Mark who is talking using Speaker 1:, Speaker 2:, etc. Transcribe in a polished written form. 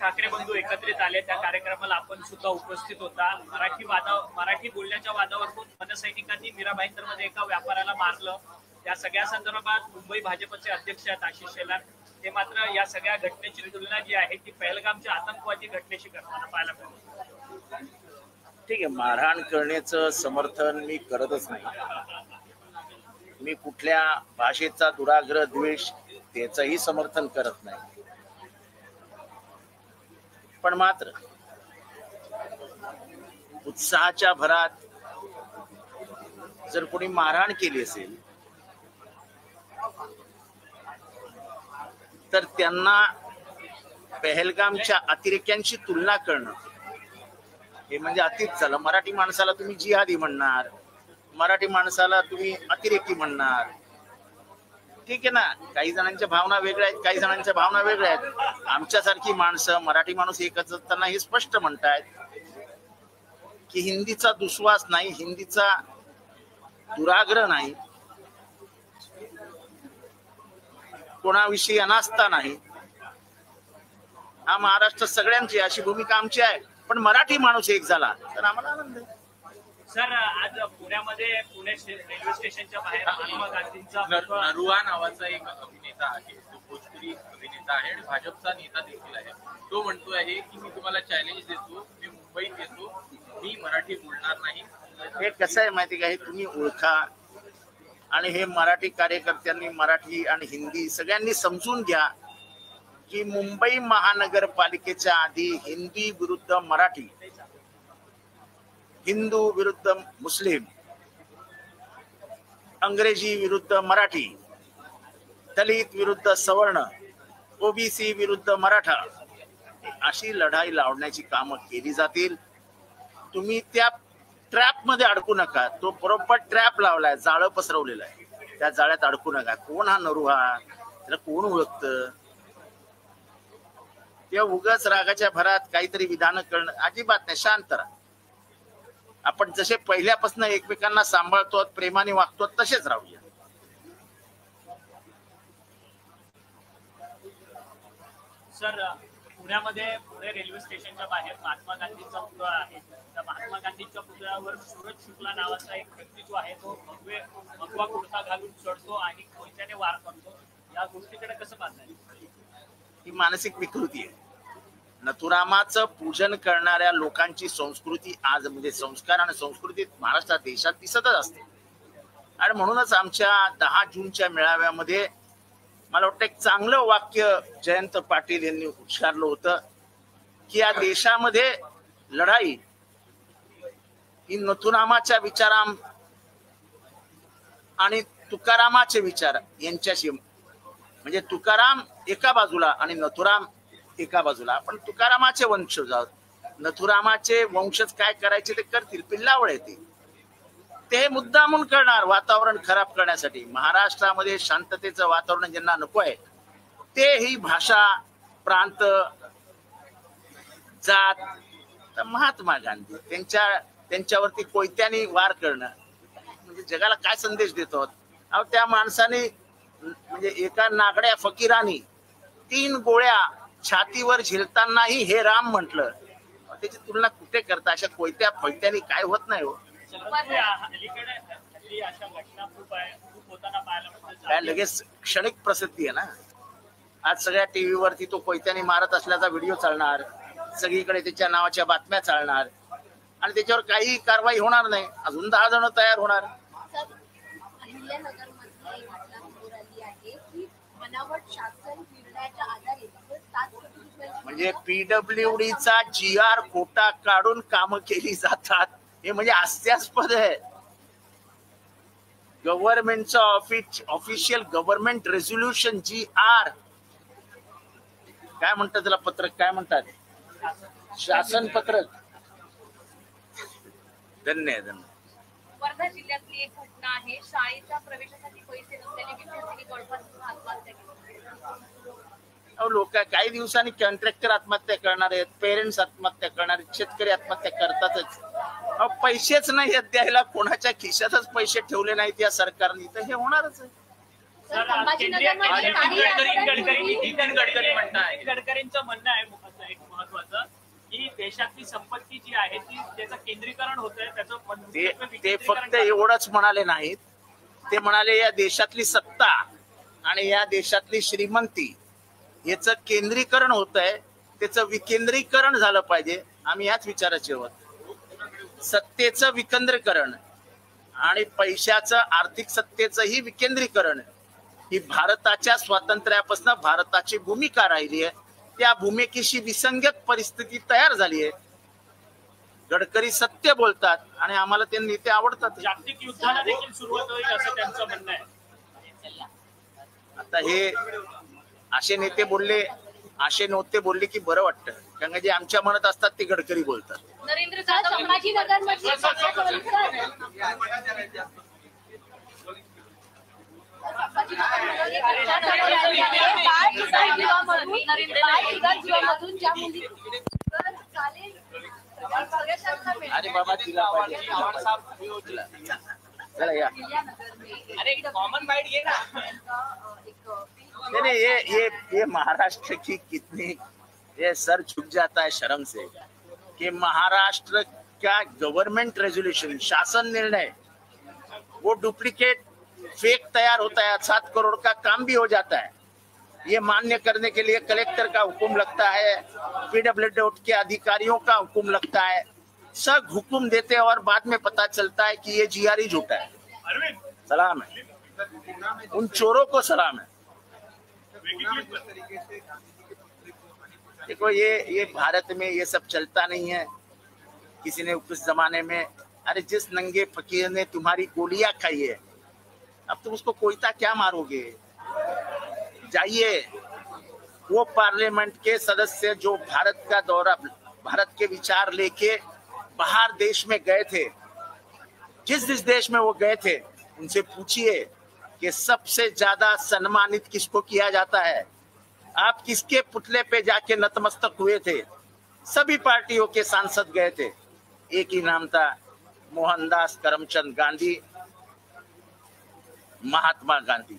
Speaker 1: ठाकरे बंधू एकत्रित आले, त्या कार्यक्रमाला आपण सुद्धा उपस्थित होता। मराठी बोलण्याच्या वादावरून मनसैनिकांनी मीराभाईंदरमध्ये एका व्यापाऱ्याला मारलं। या सगळ्या संदर्भात मुंबई भाजपचे अध्यक्ष आहेत आशिष शेलार, ते मात्र या सगळ्या घटनेची तुलना जी आहे ती पहलगामच्या आतंकवादी घटनेशी करताना पाहायला मिळाली।
Speaker 2: ठीक आहे, मारहाण करण्याचं समर्थन मी करतच नाही। मी कुठल्या भाषेचा दुराग्रह द्वेष त्याचंही समर्थन करत नाही। पण मात्र उत्साहाच्या भरात जर कोणी मारहाण केली असेल तर त्यांना पहलगामच्या अतिरेक्यांशी तुलना करणं हे म्हणजे अतिच झालं। मराठी माणसाला तुम्ही जिहादी म्हणणार, मराठी माणसाला तुम्ही अतिरेकी म्हणणार, ठीक आहे ना। काही जणांच्या भावना वेगळ्या आहेत, काही जणांच्या भावना वेगळ्या आहेत। आमच्यासारखी माणसं, मराठी माणूस एकच असताना हे स्पष्ट म्हणतायत की हिंदीचा दुस्वास नाही, हिंदीचा दुराग्रह नाही, कोणाविषयी अनास्था नाही। हा महाराष्ट्र सगळ्यांची अशी भूमिका आमची आहे, पण मराठी माणूस एक झाला तर आम्हाला आनंद आहे।
Speaker 1: सर, आज पुण्यामध्ये पुणे रेल्वे स्टेशनच्या बाहेर महात्मा गांधींचा
Speaker 3: नरुआ नावाचा एक अभिनेता आहे, तो भोजपुरी अभिनेता आहे आणि भाजपचा नेता देखील आहे। तो म्हणतो आहे की मी तुम्हाला चॅलेंज देतो, मी मुंबईत येतो, मी मराठी बोलणार नाही।
Speaker 2: हे कसं आहे माहिती का, हे तुम्ही ओळखा आणि हे मराठी कार्यकर्त्यांनी मराठी आणि हिंदी सगळ्यांनी समजून घ्या की मुंबई महानगरपालिकेच्या आधी हिंदी विरुद्ध मराठी, हिंदू विरुद्ध मुस्लिम, अंग्रेजी विरुद्ध मराठी, दलित विरुद्ध सवर्ण, ओबीसी विरुद्ध मराठा, अशी लढाई लावण्याची कामं केली जातील। तुम्ही त्या ट्रॅप मध्ये अडकू नका। तो बरोबर ट्रॅप लावलाय, जाळं पसरवलेलं आहे, त्या जाळ्यात अडकू नका। कोण हा नरुहा, त्याला कोण ओळखतं? त्या उगाच रागाच्या भरात काहीतरी विधान करणं अजिबात नाही। शांत राहा। आपण जसे पहिल्यापासून एकमेकांना सांभाळतो, प्रेमाने वागतो, तसेच राहूया।
Speaker 1: सर, पुण्यामध्ये पुणे रेल्वे स्टेशनच्या बाहेर महात्मा गांधींचा पुतळा आहे। त्या महात्मा गांधींच्या पुतळ्यावर सूरज शुक्ला नावाचा एक व्यक्ती जो आहे तो भगवा कुर्ता घालून चढतो आणि कोयत्याने वार करतो। या गोष्टीकडे कसं पाहताय?
Speaker 2: ही मानसिक विकृती आहे। नथुरामाचं पूजन करणाऱ्या लोकांची संस्कृती आज म्हणजे संस्कार आणि संस्कृती महाराष्ट्रात देशात दिसतच असते। आणि म्हणूनच आमच्या 10 जूनच्या मेळाव्यामध्ये मला वाटतं एक चांगलं वाक्य जयंत पाटील यांनी उच्चारलं होतं की या देशामध्ये लढाई ही नथुरामाच्या विचारां आणि तुकारामाचे विचार यांच्याशी, म्हणजे तुकाराम एका बाजूला आणि नथुराम एका बाजूला। आपण तुकारामाचे वंशज आहोत, नथुरामाचे वंशज काय करायचे ते करतील, पिल्लावळ येते ते मुद्दामून करणार वातावरण खराब करण्यासाठी। महाराष्ट्रामध्ये शांततेचं वातावरण ज्यांना नको आहे ते ही भाषा, प्रांत, जात, तर महात्मा गांधी त्यांच्यावरती कोयत्याने वार करणं म्हणजे जगाला काय संदेश देतो? अहो, त्या माणसाने म्हणजे एका नागड्या फकीराने 3 गोळ्या छातीवर झेलतानाही हे राम म्हटलं। त्याची तुलना कुठे करता? अशा कोयत्या फैत्याने काय होत नाही हो। काय लगेच क्षणिक प्रसिद्धी आहे ना। आज सगळ्या टीव्हीवरती तो कोयत्याने मारत असल्याचा व्हिडिओ चालणार, सगळीकडे त्याच्या नावाच्या बातम्या चालणार आणि त्याच्यावर काही कारवाई होणार नाही। अजून 10 जण तयार होणार। म्हणजे पीडब्ल्यूडीचा GR कोटा काढून कामं केली जातात, हे म्हणजे हास्यास्पद आहे। गव्हर्नमेंटचं ऑफिशियल गव्हर्नमेंट रेझोल्युशन GR काय म्हणतात त्याला, पत्रक काय म्हणतात, शासन पत्रक। धन्यवाद।
Speaker 4: वर्धा जिल्ह्यातली एक घटना आहे, शाळेच्या प्रवेशासाठी पैसे नसल्याने विद्यार्थ्यांनी गळफास आत्महत्या केली।
Speaker 2: अहो, लोक काही दिवसांनी कॉन्ट्रॅक्टर आत्महत्या करणार आहेत, पेरेंट्स आत्महत्या करणार आहेत, शेतकरी आत्महत्या करतातच। अहो, पैसेच नाही आहेत द्यायला, कोणाच्या खिशातच पैसे ठेवले नाहीत या सरकारने, तर हे होणारच आहे।
Speaker 1: गडकरींचं म्हणणं आहे ही देशातली संपत्ती जी आहे ती त्याचं केंद्रीकरण होत आहे, त्याचं
Speaker 2: ते
Speaker 1: विकेंद्रीकरण
Speaker 2: फक्त एवढंच म्हणाले नाहीत. ते म्हणाले या देशातली सत्ता आणि या देशातली श्रीमंती याचं केंद्रीकरण होत आहे, त्याचं विकेंद्रीकरण झालं पाहिजे. आम्ही याच विचाराचे आहोत. सत्तेचं विकेंद्रीकरण आणि पैशाचं आर्थिक सत्तेचंही विकेंद्रीकरण ही भारताच्या स्वातंत्र्यापासून भारताची भूमिका राहिली आहे. त्या भूमिकेशी विसंगत परिस्थिती तयार झाली आहे. गडकरी सत्य बोलतात आणि आम्हाला ते नेते आवडतात.
Speaker 1: जागतिक युद्धाला देखील सुरुवात होईल असं त्यांचं म्हणणं आहे.
Speaker 2: आता हे असे नेते बोलले की बरं वाटतं, कारण का जे आमच्या मनात असतात ते गडकरी बोलतात.
Speaker 4: नरेंद्र जाधव संभाजीनगरमधली ज्या मुली
Speaker 2: अरे बाबा तिला पाहिजे. चला या.
Speaker 1: अरे कॉमन माइंड ये ना.
Speaker 2: नहीं ये महाराष्ट्र की कितनी ये सर झुक जाता है शर्म से कि महाराष्ट्र का गवर्नमेंट रेजोल्यूशन शासन निर्णय वो डुप्लीकेट फेक तैयार होता है. 7 करोड़ का काम भी हो जाता है. ये मान्य करने के लिए कलेक्टर का हुक्म लगता है, पीडब्ल्यूडी के अधिकारियों का हुक्म लगता है. सब हुक्म देते हैं और बाद में पता चलता है कि ये जीआरई झूठा है. सलाम है उन चोरों को, सलाम है. देखो ये भारत में ये सब चलता नहीं है. किसी ने उस जमाने में अरे जिस नंगे फकीर ने तुम्हारी गोलियां खाई है, अब तुम उसको कोयता क्या मारोगे. जाइए वो पार्लियामेंट के सदस्य जो भारत का दौरा, भारत के विचार लेके बाहर देश में गए थे, जिस देश में वो गए थे उनसे पूछिए कि सबसे ज्यादा सम्मानित किसको किया जाता है. आप किसके पुतले पे जाके नतमस्तक हुए थे. सभी पार्टियों के सांसद गए थे. एक ही नाम था, मोहनदास करमचंद गांधी, महात्मा गांधी.